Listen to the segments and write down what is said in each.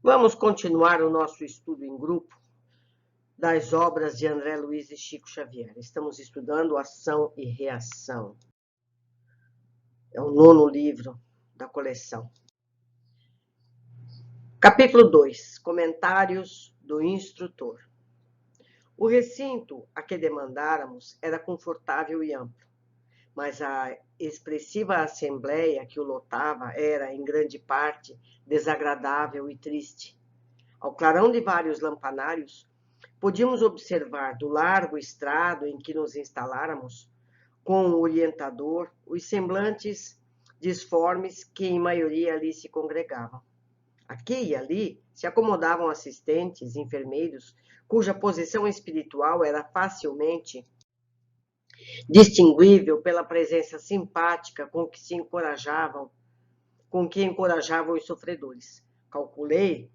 Vamos continuar o nosso estudo em grupo das obras de André Luiz e Chico Xavier. Estamos estudando Ação e Reação. É o 9º livro da coleção. Capítulo 2. Comentários do instrutor. O recinto a que demandáramos era confortável e amplo, mas a expressiva assembleia que o lotava era, em grande parte, desagradável e triste. Ao clarão de vários lampanários, podíamos observar do largo estrado em que nos instaláramos, com o orientador, os semblantes disformes que em maioria ali se congregavam. Aqui e ali se acomodavam assistentes, enfermeiros, cuja posição espiritual era facilmente distinguível pela presença simpática com que encorajavam os sofredores. Calculei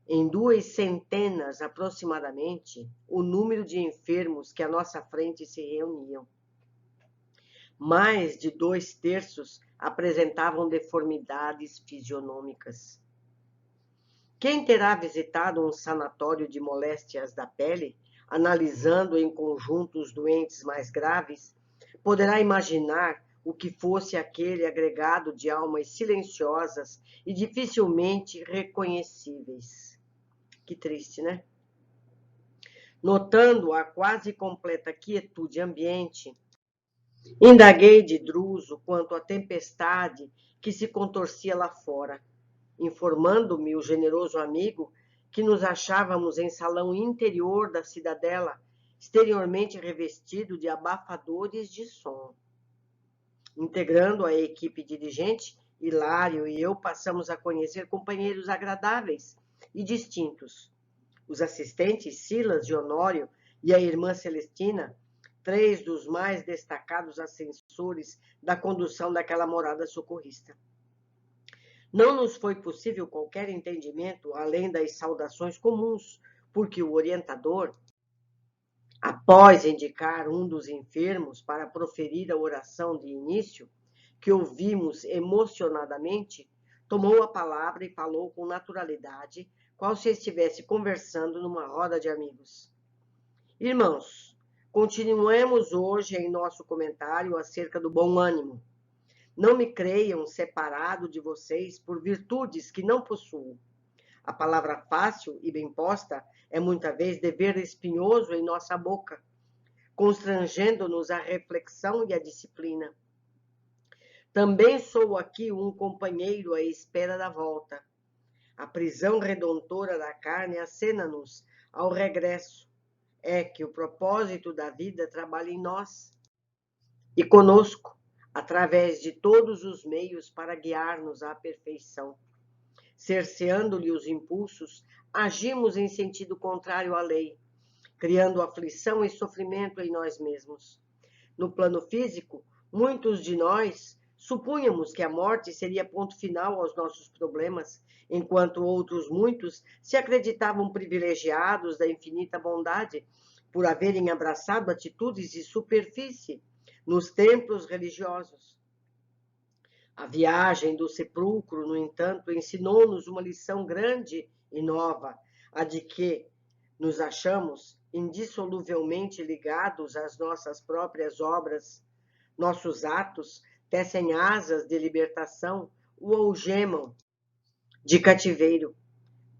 em 200 aproximadamente o número de enfermos que à nossa frente se reuniam. Mais de 2/3 apresentavam deformidades fisionômicas. Quem terá visitado um sanatório de moléstias da pele, analisando em conjunto os doentes mais graves, poderá imaginar o que fosse aquele agregado de almas silenciosas e dificilmente reconhecíveis. Que triste, né? Notando a quase completa quietude ambiente, indaguei de Druso quanto à tempestade que se contorcia lá fora, informando-me o generoso amigo que nos achávamos em salão interior da cidadela, exteriormente revestido de abafadores de som. Integrando a equipe dirigente, Hilário e eu passamos a conhecer companheiros agradáveis e distintos. Os assistentes Silas e Honório e a irmã Celestina, 3 dos mais destacados assessores da condução daquela morada socorrista. Não nos foi possível qualquer entendimento além das saudações comuns, porque o orientador, após indicar um dos enfermos para proferir a oração de início, que ouvimos emocionadamente, tomou a palavra e falou com naturalidade, qual se estivesse conversando numa roda de amigos. Irmãos, continuemos hoje em nosso comentário acerca do bom ânimo. Não me creiam separado de vocês por virtudes que não possuo. A palavra fácil e bem posta é muita vez dever espinhoso em nossa boca, constrangendo-nos à reflexão e à disciplina. Também sou aqui um companheiro à espera da volta. A prisão redontora da carne acena-nos ao regresso. É que o propósito da vida trabalha em nós e conosco, através de todos os meios para guiar-nos à perfeição. Cerceando-lhe os impulsos, agimos em sentido contrário à lei, criando aflição e sofrimento em nós mesmos. No plano físico, muitos de nós supunhamos que a morte seria ponto final aos nossos problemas, enquanto outros muitos se acreditavam privilegiados da infinita bondade por haverem abraçado atitudes de superfície nos templos religiosos. A viagem do sepulcro, no entanto, ensinou-nos uma lição grande e nova, a de que nos achamos indissoluvelmente ligados às nossas próprias obras. Nossos atos tecem asas de libertação ou algemam de cativeiro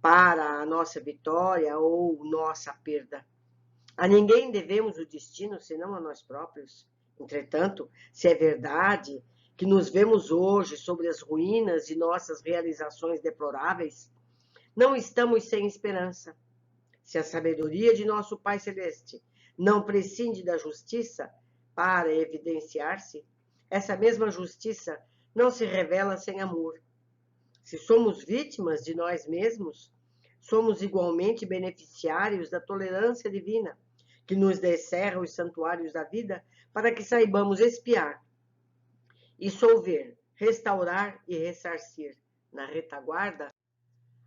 para a nossa vitória ou nossa perda. A ninguém devemos o destino senão a nós próprios. Entretanto, se é verdade que nos vemos hoje sobre as ruínas de nossas realizações deploráveis, não estamos sem esperança. Se a sabedoria de nosso Pai Celeste não prescinde da justiça para evidenciar-se, essa mesma justiça não se revela sem amor. Se somos vítimas de nós mesmos, somos igualmente beneficiários da tolerância divina, que nos descerra os santuários da vida para que saibamos espiar e solver, restaurar e ressarcir. Na retaguarda,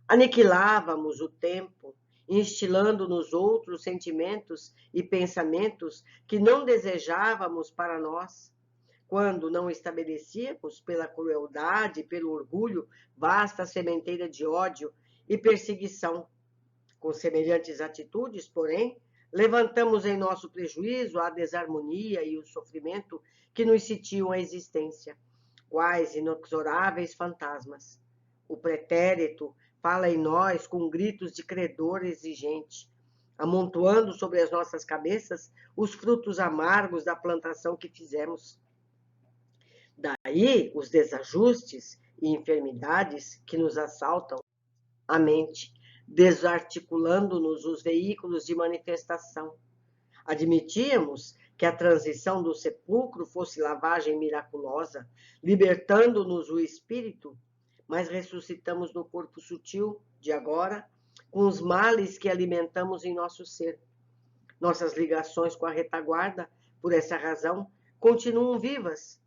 aniquilávamos o tempo, instilando nos outros sentimentos e pensamentos que não desejávamos para nós. Quando não estabelecíamos, pela crueldade e pelo orgulho, vasta sementeira de ódio e perseguição. Com semelhantes atitudes, porém, levantamos em nosso prejuízo a desarmonia e o sofrimento que nos sitiam a existência, quais inexoráveis fantasmas. O pretérito fala em nós com gritos de credor exigente, amontoando sobre as nossas cabeças os frutos amargos da plantação que fizemos. Daí os desajustes e enfermidades que nos assaltam a mente, desarticulando-nos os veículos de manifestação. Admitíamos que a transição do sepulcro fosse lavagem miraculosa, libertando-nos o espírito, mas ressuscitamos no corpo sutil de agora, com os males que alimentamos em nosso ser. Nossas ligações com a retaguarda, por essa razão, continuam vivas.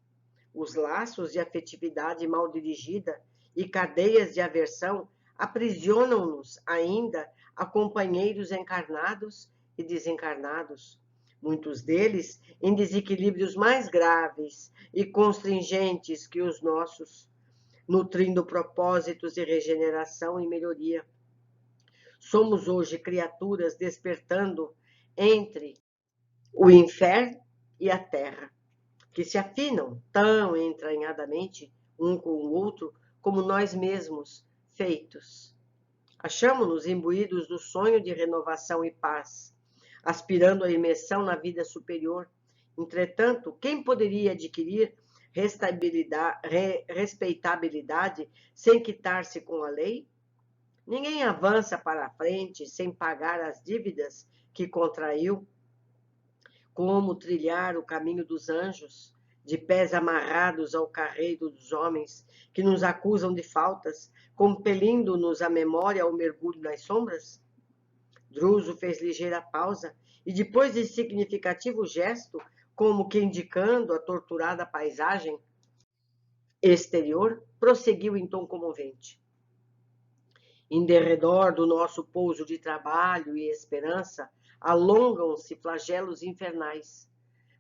Os laços de afetividade mal dirigida e cadeias de aversão aprisionam-nos ainda a companheiros encarnados e desencarnados, muitos deles em desequilíbrios mais graves e constringentes que os nossos, nutrindo propósitos de regeneração e melhoria. Somos hoje criaturas despertando entre o inferno e a terra, que se afinam tão entranhadamente um com o outro como nós mesmos feitos. Achamo-nos imbuídos do sonho de renovação e paz, aspirando à imersão na vida superior. Entretanto, quem poderia adquirir respeitabilidade sem quitar-se com a lei? Ninguém avança para a frente sem pagar as dívidas que contraiu. Como trilhar o caminho dos anjos, de pés amarrados ao carreiro dos homens que nos acusam de faltas, compelindo-nos a memória ao mergulho nas sombras? Druso fez ligeira pausa e, depois de significativo gesto, como que indicando a torturada paisagem exterior, prosseguiu em tom comovente. Em derredor do nosso pouso de trabalho e esperança, alongam-se flagelos infernais.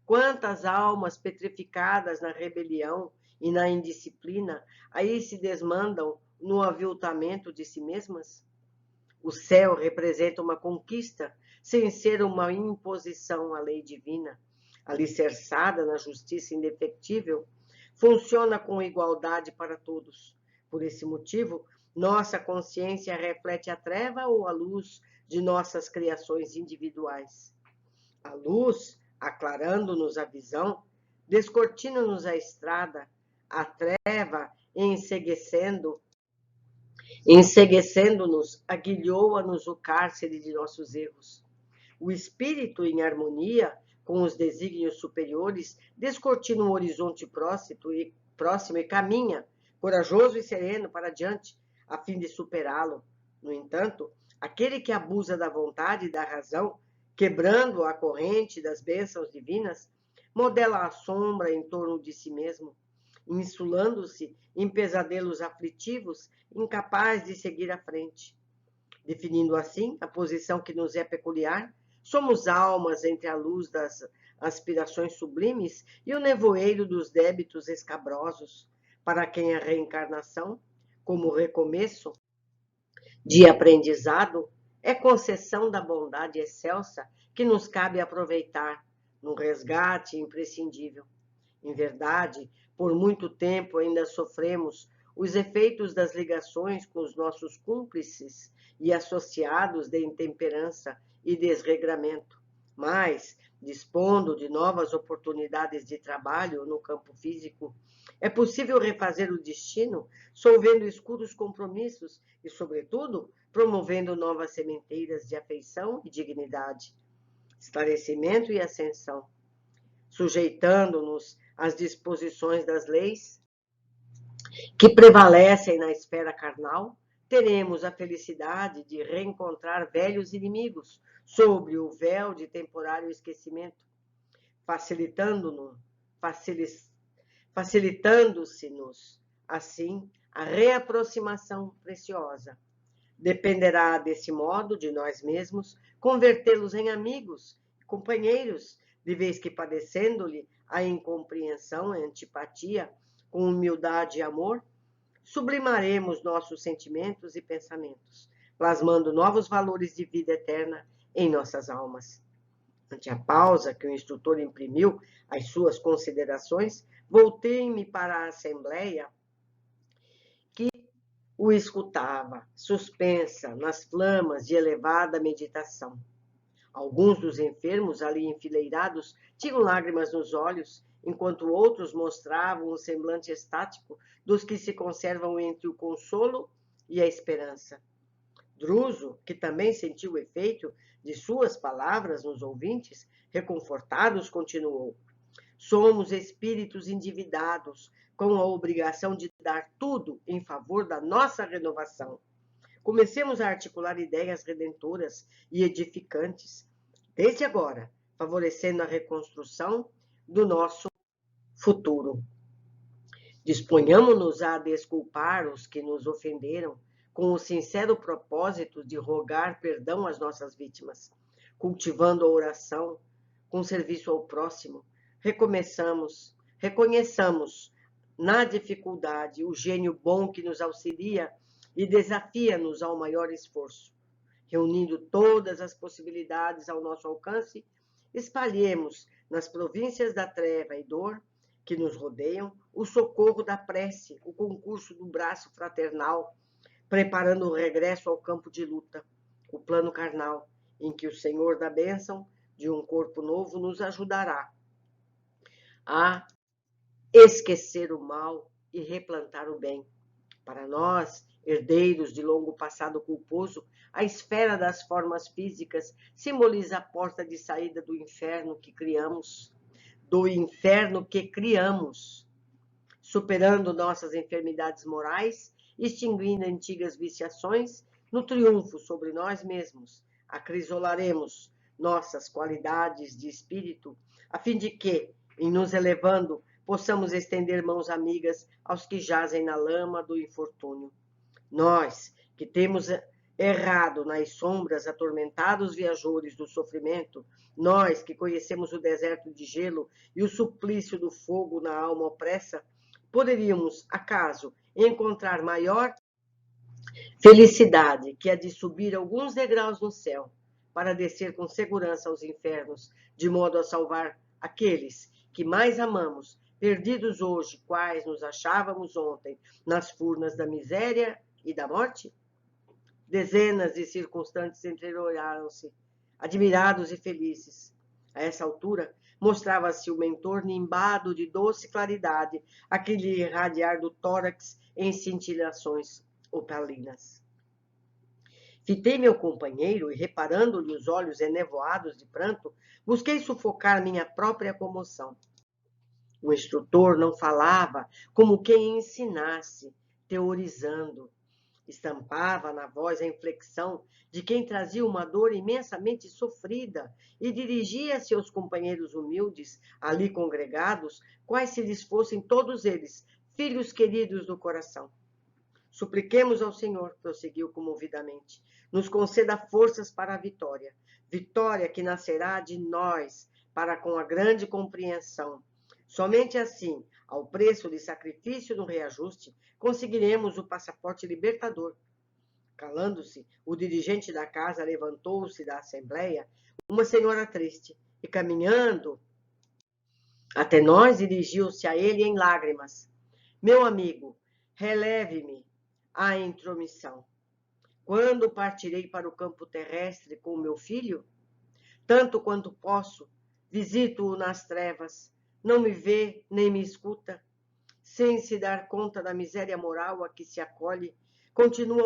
Quantas almas petrificadas na rebelião e na indisciplina aí se desmandam no aviltamento de si mesmas? O céu representa uma conquista, sem ser uma imposição à lei divina. Alicerçada na justiça indefectível, funciona com igualdade para todos. Por esse motivo, nossa consciência reflete a treva ou a luz de nossas criações individuais. A luz, aclarando-nos a visão, descortina-nos a estrada, a treva, enceguecendo-nos, aguilhoa-nos o cárcere de nossos erros. O espírito, em harmonia com os desígnios superiores, descortina o horizonte próximo e caminha, corajoso e sereno, para diante, a fim de superá-lo. No entanto, aquele que abusa da vontade e da razão, quebrando a corrente das bênçãos divinas, modela a sombra em torno de si mesmo, insulando-se em pesadelos aflitivos, incapaz de seguir à frente. Definindo assim a posição que nos é peculiar, somos almas entre a luz das aspirações sublimes e o nevoeiro dos débitos escabrosos, para quem a reencarnação, como recomeço de aprendizado, é concessão da bondade excelsa que nos cabe aproveitar num resgate imprescindível. Em verdade, por muito tempo ainda sofremos os efeitos das ligações com os nossos cúmplices e associados de intemperança e desregramento, mas, dispondo de novas oportunidades de trabalho no campo físico, é possível refazer o destino, solvendo escuros compromissos e, sobretudo, promovendo novas sementeiras de afeição e dignidade, esclarecimento e ascensão, sujeitando-nos às disposições das leis que prevalecem na esfera carnal, teremos a felicidade de reencontrar velhos inimigos sob o véu de temporário esquecimento, facilitando-se-nos, assim, a reaproximação preciosa. Dependerá, desse modo, de nós mesmos, convertê-los em amigos, companheiros, de vez que, padecendo-lhe a incompreensão e antipatia, com humildade e amor, sublimaremos nossos sentimentos e pensamentos, plasmando novos valores de vida eterna em nossas almas. Ante a pausa que o instrutor imprimiu às suas considerações, voltei-me para a assembleia que o escutava, suspensa nas flamas de elevada meditação. Alguns dos enfermos ali enfileirados tinham lágrimas nos olhos, enquanto outros mostravam um semblante estático dos que se conservam entre o consolo e a esperança. Druso, que também sentiu o efeito de suas palavras nos ouvintes, reconfortados, continuou: somos espíritos endividados, com a obrigação de dar tudo em favor da nossa renovação. Comecemos a articular ideias redentoras e edificantes, desde agora, favorecendo a reconstrução do nosso futuro. Disponhamo-nos a desculpar os que nos ofenderam, com o sincero propósito de rogar perdão às nossas vítimas, cultivando a oração, com serviço ao próximo. Reconheçamos na dificuldade o gênio bom que nos auxilia e desafia-nos ao maior esforço. Reunindo todas as possibilidades ao nosso alcance, espalhemos nas províncias da treva e dor que nos rodeiam o socorro da prece, o concurso do braço fraternal, preparando o regresso ao campo de luta, o plano carnal, em que o Senhor da bênção de um corpo novo nos ajudará a esquecer o mal e replantar o bem. Para nós, herdeiros de longo passado culposo, a esfera das formas físicas simboliza a porta de saída do inferno que criamos, superando nossas enfermidades morais, extinguindo antigas viciações, no triunfo sobre nós mesmos, acrisolaremos nossas qualidades de espírito, a fim de que, em nos elevando, possamos estender mãos amigas aos que jazem na lama do infortúnio. Nós, que temos errado nas sombras, atormentados viajores do sofrimento, nós que conhecemos o deserto de gelo e o suplício do fogo na alma opressa, poderíamos, acaso, encontrar maior felicidade que a de subir alguns degraus no céu, para descer com segurança aos infernos, de modo a salvar aqueles que mais amamos, perdidos hoje, quais nos achávamos ontem, nas furnas da miséria e da morte? Dezenas de circunstantes entreolharam-se, admirados e felizes. A essa altura, mostrava-se o mentor nimbado de doce claridade, aquele irradiar do tórax em cintilações opalinas. Fitei meu companheiro e, reparando-lhe os olhos enevoados de pranto, busquei sufocar minha própria comoção. O instrutor não falava como quem ensinasse, teorizando. Estampava na voz a inflexão de quem trazia uma dor imensamente sofrida e dirigia-se aos companheiros humildes, ali congregados, quais se lhes fossem todos eles, filhos queridos do coração. Supliquemos ao Senhor, prosseguiu comovidamente, nos conceda forças para a vitória, vitória que nascerá de nós, para com a grande compreensão. Somente assim, ao preço de sacrifício no reajuste, conseguiremos o passaporte libertador. Calando-se, o dirigente da casa levantou-se da assembleia, uma senhora triste, e caminhando até nós, dirigiu-se a ele em lágrimas. Meu amigo, releve-me a intromissão. Quando partirei para o campo terrestre com meu filho? Tanto quanto posso, visito-o nas trevas, não me vê nem me escuta. Sem se dar conta da miséria moral a que se acolhe, continua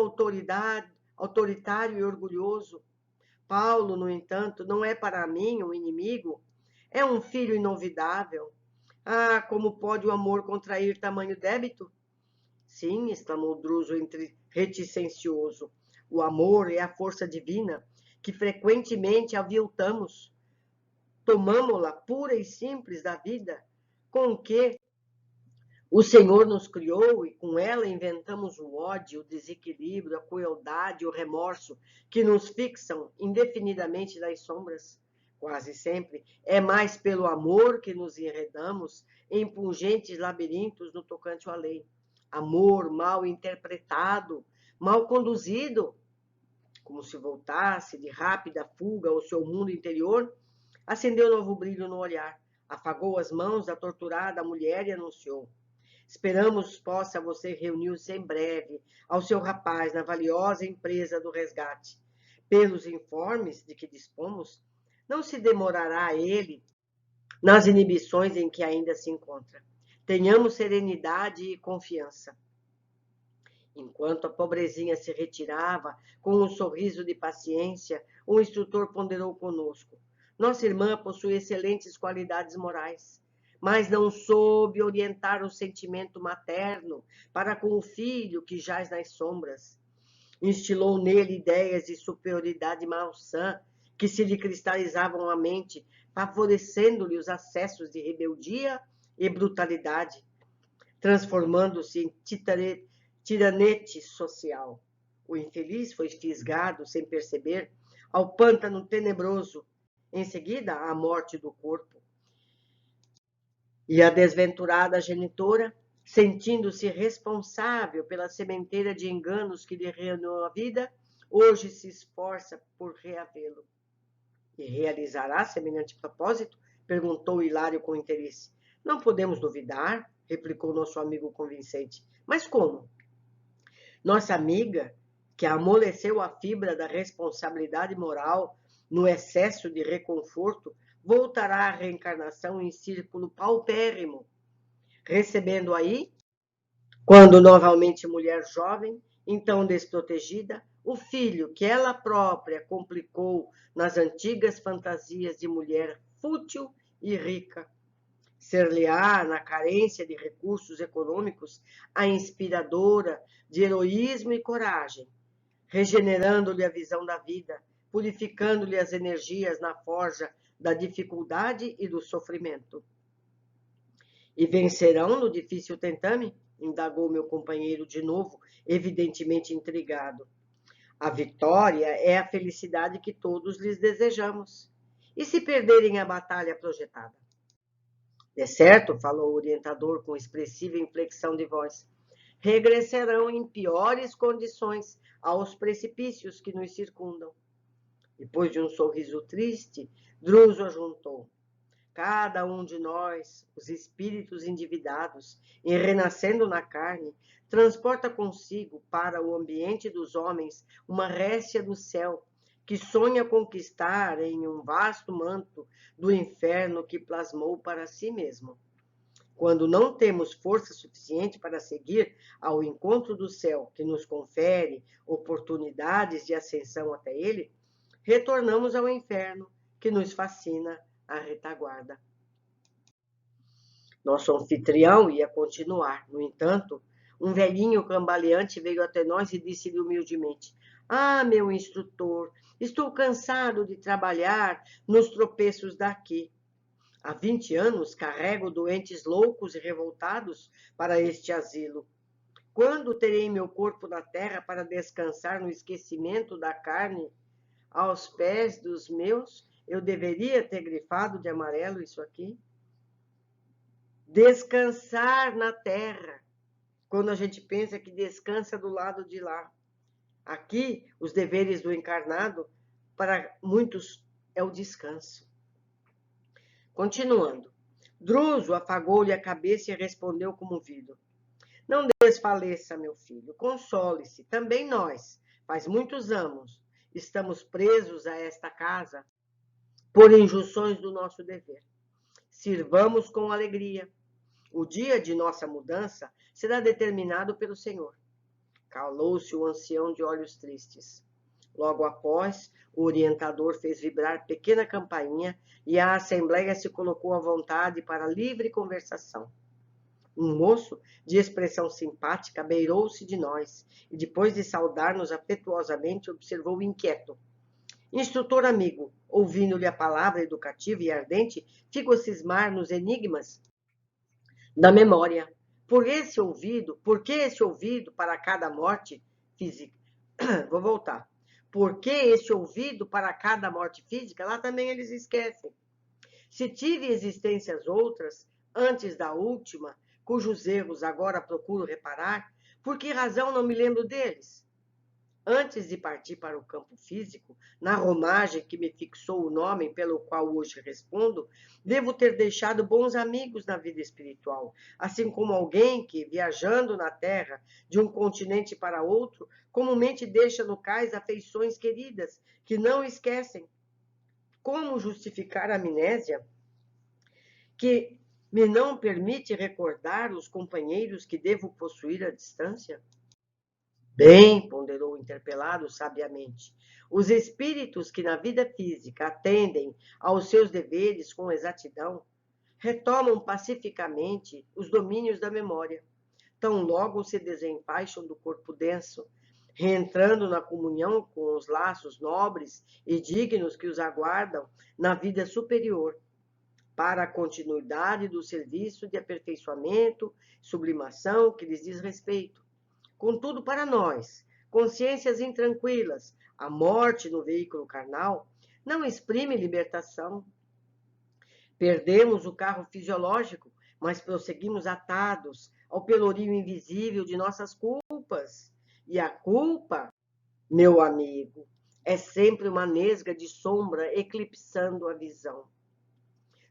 autoritário e orgulhoso. Paulo, no entanto, não é para mim um inimigo, é um filho inovidável. Ah, como pode o amor contrair tamanho débito? Sim, exclamou Druso reticencioso. O amor é a força divina que frequentemente aviltamos. Tomamo-la pura e simples da vida, com que o Senhor nos criou, e com ela inventamos o ódio, o desequilíbrio, a crueldade, o remorso, que nos fixam indefinidamente nas sombras. Quase sempre é mais pelo amor que nos enredamos em pungentes labirintos no tocante à lei. Amor mal interpretado, mal conduzido. como se voltasse de rápida fuga ao seu mundo interior, acendeu novo brilho no olhar, afagou as mãos da torturada mulher e anunciou: esperamos possa você reunir-se em breve ao seu rapaz na valiosa empresa do resgate. Pelos informes de que dispomos, não se demorará ele nas inibições em que ainda se encontra. Tenhamos serenidade e confiança. Enquanto a pobrezinha se retirava, com um sorriso de paciência, o instrutor ponderou conosco: nossa irmã possui excelentes qualidades morais, mas não soube orientar o sentimento materno para com o filho que jaz nas sombras. Instilou nele ideias de superioridade malsã que se lhe cristalizavam à mente, favorecendo-lhe os acessos de rebeldia e brutalidade, transformando-se em tiranete social. O infeliz foi fisgado, sem perceber, ao pântano tenebroso, em seguida à morte do corpo. E a desventurada genitora, sentindo-se responsável pela sementeira de enganos que lhe reinou a vida, hoje se esforça por reavê-lo. E realizará semelhante propósito? Perguntou Hilário com interesse. Não podemos duvidar, replicou nosso amigo convincente. Mas como? Nossa amiga, que amoleceu a fibra da responsabilidade moral no excesso de reconforto, voltará à reencarnação em círculo paupérrimo, recebendo aí, quando novamente mulher jovem, então desprotegida, o filho que ela própria complicou nas antigas fantasias de mulher fútil e rica. Ser-lhe-á, na carência de recursos econômicos, a inspiradora de heroísmo e coragem, regenerando-lhe a visão da vida, purificando-lhe as energias na forja da dificuldade e do sofrimento. E vencerão no difícil tentame? Indagou meu companheiro de novo, evidentemente intrigado. A vitória é a felicidade que todos lhes desejamos. E se perderem a batalha projetada? De certo, falou o orientador com expressiva inflexão de voz, regressarão em piores condições aos precipícios que nos circundam. Depois de um sorriso triste, Druso ajuntou: cada um de nós, os espíritos endividados, em renascendo na carne, transporta consigo para o ambiente dos homens uma réstia do céu, que sonha conquistar em um vasto manto do inferno que plasmou para si mesmo. Quando não temos força suficiente para seguir ao encontro do céu, que nos confere oportunidades de ascensão até ele, retornamos ao inferno, que nos fascina à retaguarda. Nosso anfitrião ia continuar. No entanto, um velhinho cambaleante veio até nós e disse-lhe humildemente: ah, meu instrutor, estou cansado de trabalhar nos tropeços daqui. Há 20 anos carrego doentes loucos e revoltados para este asilo. Quando terei meu corpo na terra para descansar no esquecimento da carne aos pés dos meus? Eu deveria ter grifado de amarelo isso aqui? Descansar na terra, quando a gente pensa que descansa do lado de lá. Aqui, os deveres do encarnado, para muitos, é o descanso. Continuando, Druso afagou-lhe a cabeça e respondeu comovido: não desfaleça, meu filho, console-se, também nós, faz muitos anos, estamos presos a esta casa por injunções do nosso dever. Sirvamos com alegria. O dia de nossa mudança será determinado pelo Senhor. Calou-se o ancião de olhos tristes. Logo após, o orientador fez vibrar pequena campainha e a assembleia se colocou à vontade para livre conversação. Um moço, de expressão simpática, beirou-se de nós e, depois de saudar-nos afetuosamente, observou inquieto: instrutor amigo, ouvindo-lhe a palavra educativa e ardente, fico a cismar nos enigmas da memória. Por que esse ouvido para cada morte física? Vou voltar. Por que esse ouvido para cada morte física? Lá também eles esquecem. Se tive existências outras, antes da última, cujos erros agora procuro reparar, por que razão não me lembro deles? Antes de partir para o campo físico, na romagem que me fixou o nome pelo qual hoje respondo, devo ter deixado bons amigos na vida espiritual, assim como alguém que, viajando na Terra de um continente para outro, comumente deixa no cais afeições queridas que não esquecem. Como justificar a amnésia que me não permite recordar os companheiros que devo possuir à distância? Bem, ponderou o interpelado sabiamente, os espíritos que na vida física atendem aos seus deveres com exatidão, retomam pacificamente os domínios da memória, tão logo se desenfaixam do corpo denso, reentrando na comunhão com os laços nobres e dignos que os aguardam na vida superior, para a continuidade do serviço de aperfeiçoamento, sublimação que lhes diz respeito. Contudo, para nós, consciências intranquilas, a morte no veículo carnal não exprime libertação. Perdemos o carro fisiológico, mas prosseguimos atados ao pelourinho invisível de nossas culpas. E a culpa, meu amigo, é sempre uma nesga de sombra eclipsando a visão.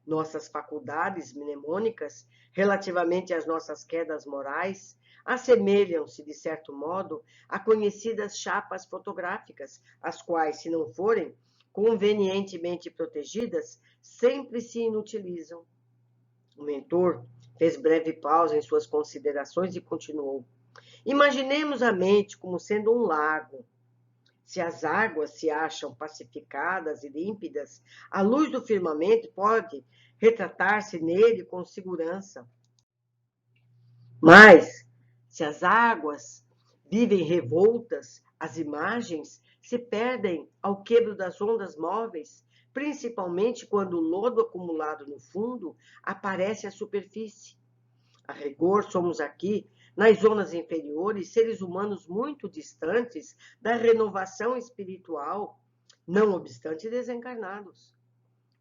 Nossas faculdades mnemônicas, relativamente às nossas quedas morais, assemelham-se, de certo modo, a conhecidas chapas fotográficas, as quais, se não forem convenientemente protegidas, sempre se inutilizam. O mentor fez breve pausa em suas considerações e continuou. Imaginemos a mente como sendo um lago. Se as águas se acham pacificadas e límpidas, a luz do firmamento pode retratar-se nele com segurança. Mas, se as águas vivem revoltas, as imagens se perdem ao quebro das ondas móveis, principalmente quando o lodo acumulado no fundo aparece à superfície. A rigor, somos aqui, nas zonas inferiores, seres humanos muito distantes da renovação espiritual, não obstante desencarnados.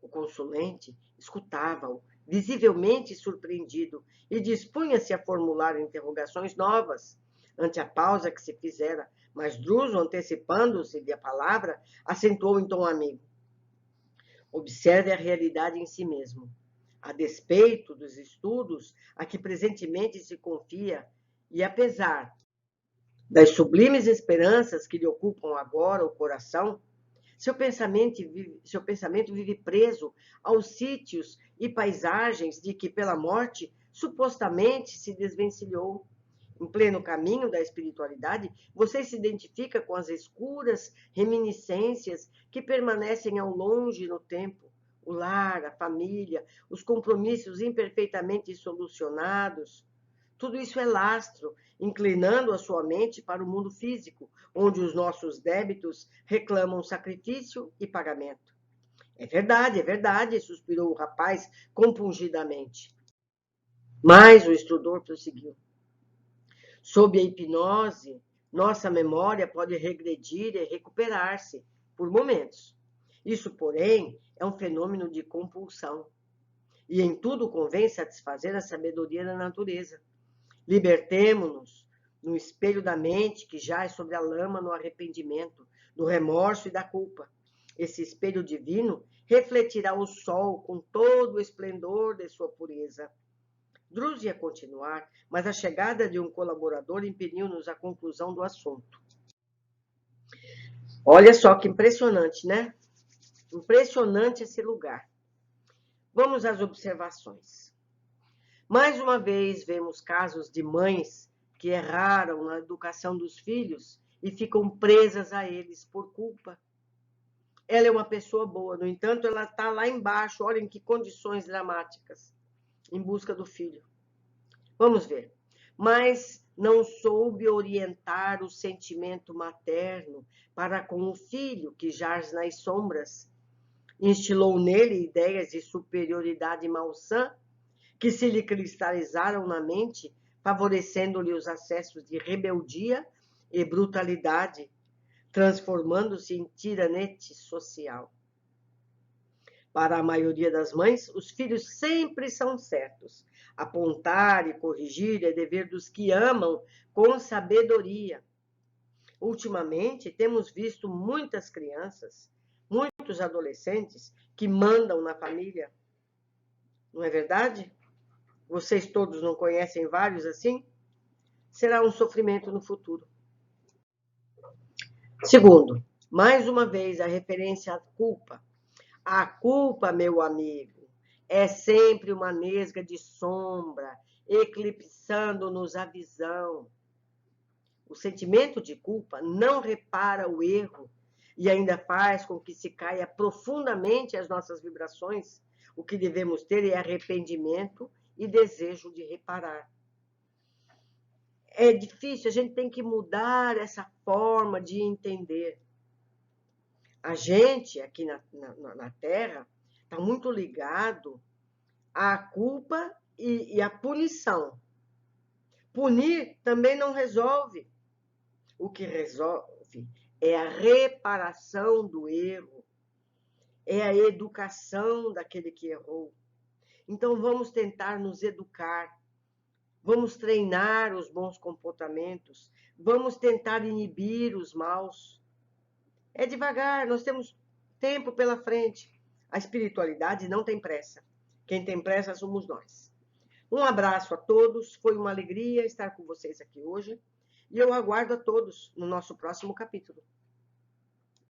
O consulente escutava-o, visivelmente surpreendido, e dispunha-se a formular interrogações novas, ante a pausa que se fizera, mas Druso, antecipando-se-lhe a palavra, acentuou em tom amigo. Observe a realidade em si mesmo. A despeito dos estudos a que presentemente se confia, e apesar das sublimes esperanças que lhe ocupam agora o coração, seu pensamento vive preso aos sítios e paisagens de que, pela morte, supostamente se desvencilhou. Em pleno caminho da espiritualidade, você se identifica com as escuras reminiscências que permanecem ao longe no tempo. O lar, a família, os compromissos imperfeitamente solucionados. Tudo isso é lastro, inclinando a sua mente para o mundo físico, onde os nossos débitos reclamam sacrifício e pagamento. É verdade, suspirou o rapaz compungidamente. Mas o instrutor prosseguiu. Sob a hipnose, nossa memória pode regredir e recuperar-se por momentos. Isso, porém, é um fenômeno de compulsão. E em tudo convém satisfazer a sabedoria da natureza. Libertemo-nos no espelho da mente que jaz sobre a lama no arrependimento, do remorso e da culpa. Esse espelho divino refletirá o sol com todo o esplendor de sua pureza. Druso ia continuar, mas a chegada de um colaborador impediu-nos a conclusão do assunto. Olha só que impressionante, né? Impressionante esse lugar. Vamos às observações. Mais uma vez, vemos casos de mães que erraram na educação dos filhos e ficam presas a eles por culpa. Ela é uma pessoa boa, no entanto, ela está lá embaixo, olha em que condições dramáticas, em busca do filho. Vamos ver. Mas não soube orientar o sentimento materno para com o filho que jaz nas sombras. Instilou nele ideias de superioridade malsã que se lhe cristalizaram na mente, favorecendo-lhe os acessos de rebeldia e brutalidade, transformando-se em tiranete social. Para a maioria das mães, os filhos sempre são certos. Apontar e corrigir é dever dos que amam com sabedoria. Ultimamente, temos visto muitas crianças, muitos adolescentes que mandam na família. Não é verdade? Vocês todos não conhecem vários assim? Será um sofrimento no futuro. Segundo, mais uma vez, a referência à culpa. A culpa, meu amigo, é sempre uma nesga de sombra, eclipsando-nos a visão. O sentimento de culpa não repara o erro e ainda faz com que se caia profundamente as nossas vibrações. O que devemos ter é arrependimento e desejo de reparar. É difícil, a gente tem que mudar essa forma de entender. A gente, aqui na Terra, está muito ligado à culpa e à punição. Punir também não resolve. O que resolve é a reparação do erro, é a educação daquele que errou. Então vamos tentar nos educar, vamos treinar os bons comportamentos, vamos tentar inibir os maus. É devagar, nós temos tempo pela frente. A espiritualidade não tem pressa. Quem tem pressa somos nós. Um abraço a todos, foi uma alegria estar com vocês aqui hoje e eu aguardo a todos no nosso próximo capítulo.